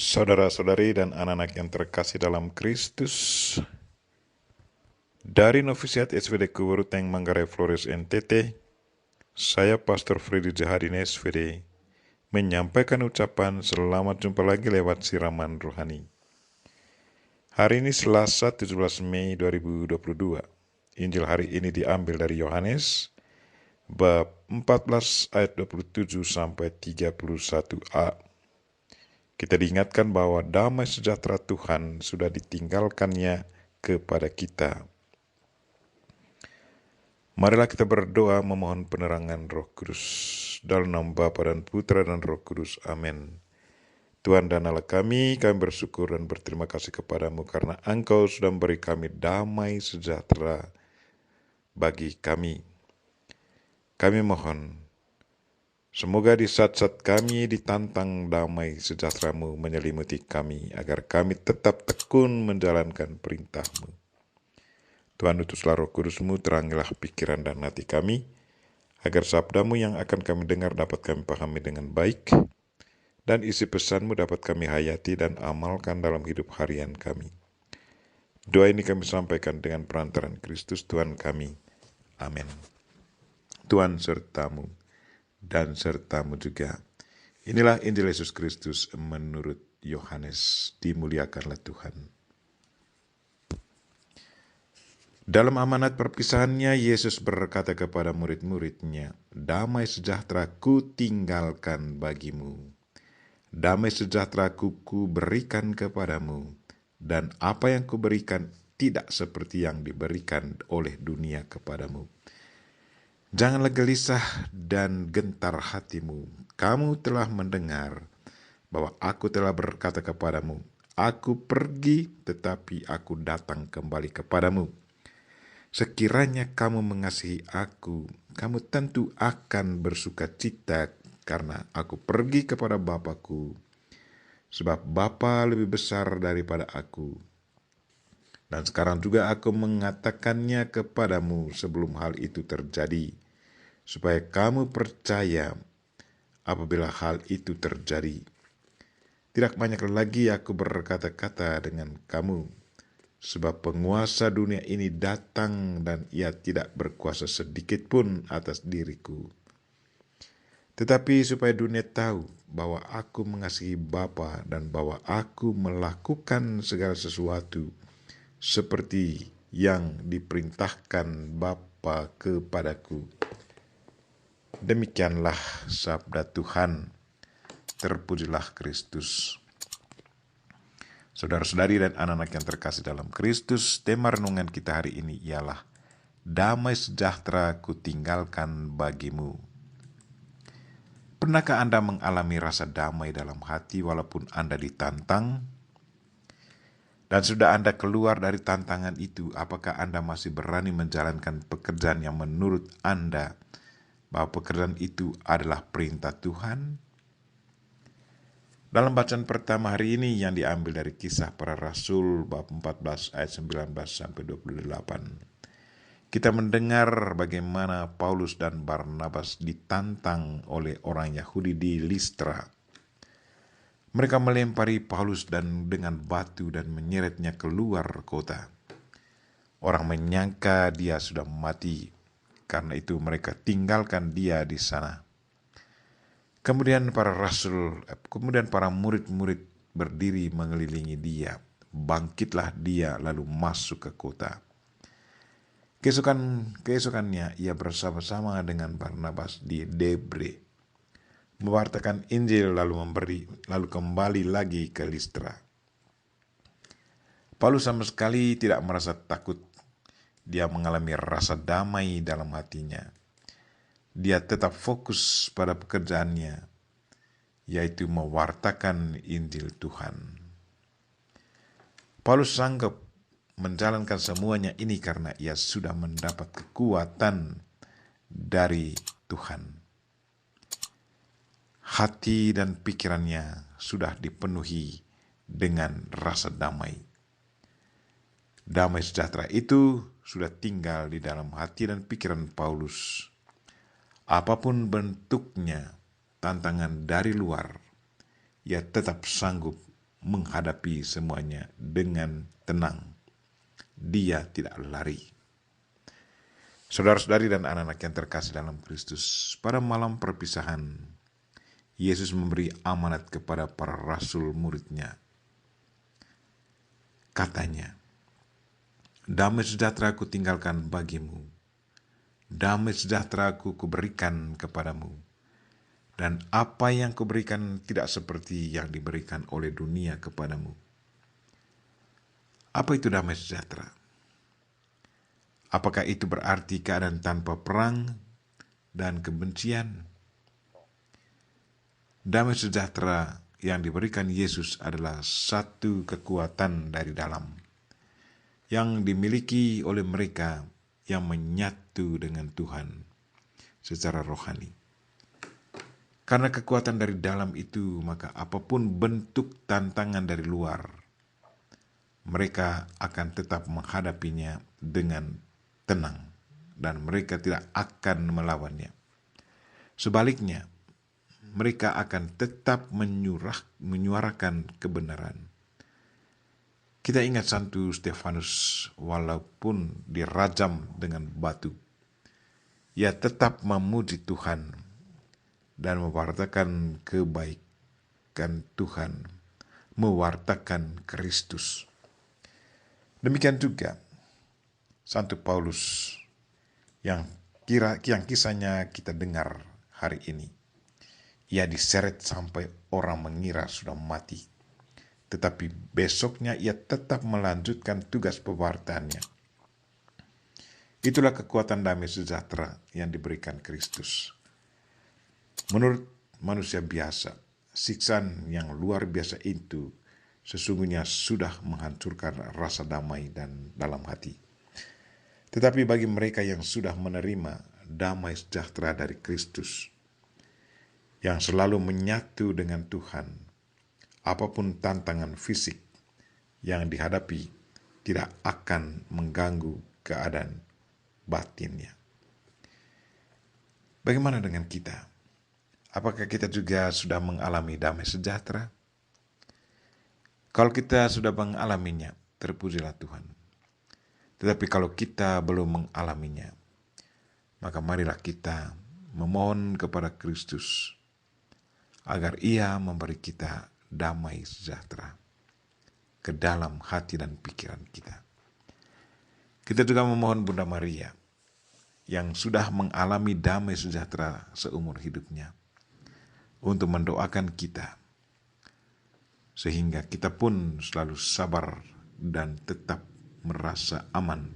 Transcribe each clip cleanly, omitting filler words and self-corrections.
Saudara-saudari dan anak-anak yang terkasih dalam Kristus, dari Novisiat SVD Kuburuteng Manggarai Flores NTT, saya Pastor Freddy Jahadin SVD menyampaikan ucapan selamat jumpa lagi lewat siraman rohani. Hari ini Selasa 17 Mei 2022. Injil hari ini diambil dari Yohanes bab 14 ayat 27 sampai 31a. Kita diingatkan bahwa damai sejahtera Tuhan sudah ditinggalkannya kepada kita. Marilah kita berdoa memohon penerangan Roh Kudus. Dalam nama Bapa dan Putra dan Roh Kudus. Amin. Tuhan dan Allah kami bersyukur dan berterima kasih kepadamu karena Engkau sudah memberi kami damai sejahtera bagi kami. Kami mohon, semoga di saat-saat kami ditantang damai sejahtera-Mu menyelimuti kami, agar kami tetap tekun menjalankan perintah-Mu. Tuhan, utuslah Roh Kudus-Mu, terangilah pikiran dan hati kami, agar sabda-Mu yang akan kami dengar dapat kami pahami dengan baik, dan isi pesan-Mu dapat kami hayati dan amalkan dalam hidup harian kami. Doa ini kami sampaikan dengan perantaran Kristus Tuhan kami. Amin. Tuhan serta-Mu dan serta-Mu juga. Inilah Injil Yesus Kristus menurut Yohanes. Dimuliakanlah Tuhan. Dalam amanat perpisahannya, Yesus berkata kepada murid-muridnya, "Damai sejahtera ku tinggalkan bagimu. Damai sejahtera ku berikan kepadamu, dan apa yang kuberikan tidak seperti yang diberikan oleh dunia kepadamu. Janganlah gelisah dan gentar hatimu. Kamu telah mendengar bahwa aku telah berkata kepadamu, aku pergi tetapi aku datang kembali kepadamu. Sekiranya kamu mengasihi aku, kamu tentu akan bersuka cita karena aku pergi kepada Bapa-Ku, sebab Bapa lebih besar daripada aku. Dan sekarang juga aku mengatakannya kepadamu sebelum hal itu terjadi, supaya kamu percaya apabila hal itu terjadi. Tidak banyak lagi aku berkata-kata dengan kamu, sebab penguasa dunia ini datang dan ia tidak berkuasa sedikit pun atas diriku. Tetapi supaya dunia tahu bahwa aku mengasihi Bapa dan bahwa aku melakukan segala sesuatu seperti yang diperintahkan Bapa kepadaku." Demikianlah sabda Tuhan. Terpujilah Kristus. Saudara-saudari dan anak-anak yang terkasih dalam Kristus, tema renungan kita hari ini ialah damai sejahtera ku tinggalkan bagimu. Pernahkah Anda mengalami rasa damai dalam hati walaupun Anda ditantang? Dan sudah Anda keluar dari tantangan itu, apakah Anda masih berani menjalankan pekerjaan yang menurut Anda bahwa pekerjaan itu adalah perintah Tuhan? Dalam bacaan pertama hari ini yang diambil dari Kisah Para Rasul bab 14 ayat 19 sampai 28. Kita mendengar bagaimana Paulus dan Barnabas ditantang oleh orang Yahudi di Listra. Mereka melempari Paulus dengan batu dan menyeretnya keluar kota. Orang menyangka dia sudah mati, karena itu mereka tinggalkan dia di sana. Kemudian para murid-murid berdiri mengelilingi dia. Bangkitlah dia lalu masuk ke kota. Keesokannya ia bersama-sama dengan Barnabas di Debre, mewartakan Injil lalu kembali lagi ke Listra. Paulus sama sekali tidak merasa takut. Dia mengalami rasa damai dalam hatinya. Dia tetap fokus pada pekerjaannya, yaitu mewartakan Injil Tuhan. Paulus sanggup menjalankan semuanya ini karena ia sudah mendapat kekuatan dari Tuhan. Hati dan pikirannya sudah dipenuhi dengan rasa damai. Damai sejahtera itu sudah tinggal di dalam hati dan pikiran Paulus. Apapun bentuknya tantangan dari luar, ia tetap sanggup menghadapi semuanya dengan tenang. Dia tidak lari. Saudara-saudari dan anak-anak yang terkasih dalam Kristus, pada malam perpisahan, Yesus memberi amanat kepada para rasul murid-Nya. Katanya, damai sejahtera ku tinggalkan bagimu, damai sejahtera ku kuberikan kepadamu, dan apa yang kuberikan tidak seperti yang diberikan oleh dunia kepadamu. Apa itu damai sejahtera? Apakah itu berarti keadaan tanpa perang dan kebencian? Damai sejahtera yang diberikan Yesus adalah satu kekuatan dari dalam yang dimiliki oleh mereka yang menyatu dengan Tuhan secara rohani. Karena kekuatan dari dalam itu, maka apapun bentuk tantangan dari luar, mereka akan tetap menghadapinya dengan tenang dan mereka tidak akan melawannya. Sebaliknya, mereka akan tetap menyuarakan kebenaran. Kita ingat Santo Stefanus, walaupun dirajam dengan batu, ia tetap memuji Tuhan dan mewartakan kebaikan Tuhan, mewartakan Kristus. Demikian juga Santo Paulus yang kisahnya kita dengar hari ini. Ia diseret sampai orang mengira sudah mati. Tetapi besoknya ia tetap melanjutkan tugas pewartaannya. Itulah kekuatan damai sejahtera yang diberikan Kristus. Menurut manusia biasa, siksaan yang luar biasa itu sesungguhnya sudah menghancurkan rasa damai dan dalam hati. Tetapi bagi mereka yang sudah menerima damai sejahtera dari Kristus, yang selalu menyatu dengan Tuhan, apapun tantangan fisik yang dihadapi tidak akan mengganggu keadaan batinnya. Bagaimana dengan kita? Apakah kita juga sudah mengalami damai sejahtera? Kalau kita sudah mengalaminya, terpujilah Tuhan. Tetapi kalau kita belum mengalaminya, maka marilah kita memohon kepada Kristus agar Ia memberi kita damai sejahtera ke dalam hati dan pikiran kita. Kita juga memohon Bunda Maria yang sudah mengalami damai sejahtera seumur hidupnya untuk mendoakan kita sehingga kita pun selalu sabar dan tetap merasa aman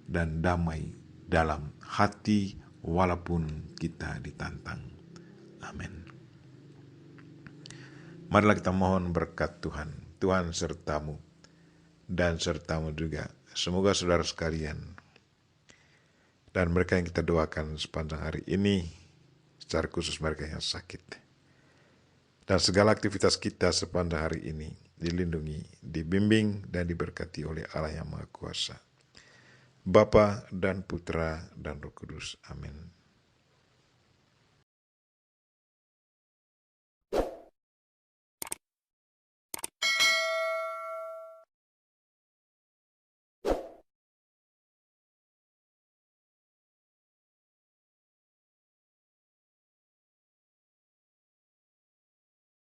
dan damai dalam hati walaupun kita ditantang. Amin. Marilah kita mohon berkat Tuhan. Tuhan sertamu dan sertamu juga. Semoga saudara sekalian dan mereka yang kita doakan sepanjang hari ini, secara khusus mereka yang sakit, dan segala aktivitas kita sepanjang hari ini dilindungi, dibimbing, dan diberkati oleh Allah yang Maha Kuasa, Bapa dan Putra dan Roh Kudus. Amin.